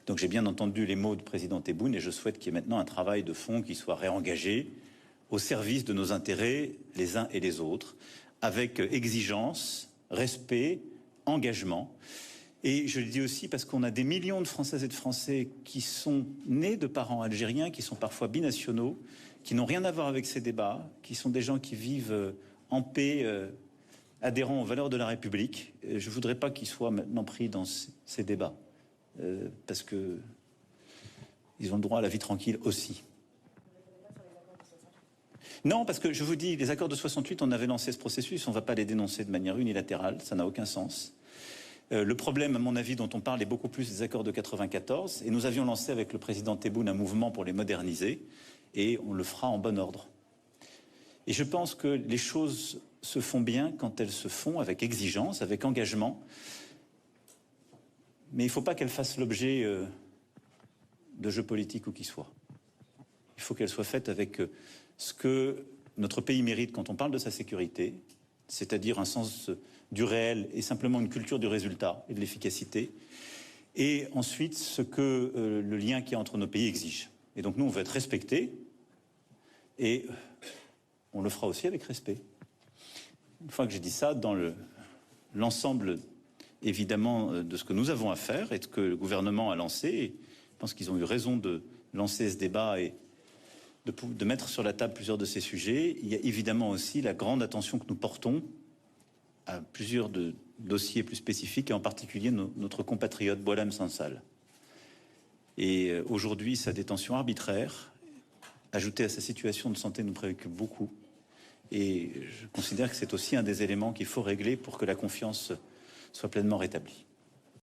Donc j'ai bien entendu les mots du président Tebboune et je souhaite qu'il y ait maintenant un travail de fond qui soit réengagé au service de nos intérêts les uns et les autres, avec exigence, respect, engagement. Et je le dis aussi parce qu'on a des millions de Françaises et de Français qui sont nés de parents algériens, qui sont parfois binationaux, qui n'ont rien à voir avec ces débats, qui sont des gens qui vivent en paix, adhérents aux valeurs de la République. Je ne voudrais pas qu'ils soient maintenant pris dans ces débats, parce que ils ont le droit à la vie tranquille aussi. Non, parce que je vous dis, les accords de 68, on avait lancé ce processus, on ne va pas les dénoncer de manière unilatérale, ça n'a aucun sens. Le problème, à mon avis, dont on parle est beaucoup plus des accords de 94, et nous avions lancé avec le président Tebboune un mouvement pour les moderniser, et on le fera en bon ordre. Et je pense que les choses se font bien quand elles se font avec exigence, avec engagement, mais il ne faut pas qu'elles fassent l'objet de jeux politiques ou qui soient. Il faut qu'elles soient faites avec ce que notre pays mérite quand on parle de sa sécurité, c'est-à-dire un sens du réel et simplement une culture du résultat et de l'efficacité, et ensuite ce que le lien qu'il y a entre nos pays exige. Et donc nous, on veut être respectés, et on le fera aussi avec respect. Une fois que j'ai dit ça, dans l'ensemble, évidemment, de ce que nous avons à faire et de ce que le gouvernement a lancé, et je pense qu'ils ont eu raison de lancer ce débat et de mettre sur la table plusieurs de ces sujets. Il y a évidemment aussi la grande attention que nous portons à plusieurs de dossiers plus spécifiques, et en particulier notre compatriote Boualem Sansal. Et aujourd'hui, sa détention arbitraire, ajoutée à sa situation de santé, nous préoccupe beaucoup. Et je considère que c'est aussi un des éléments qu'il faut régler pour que la confiance soit pleinement rétablie.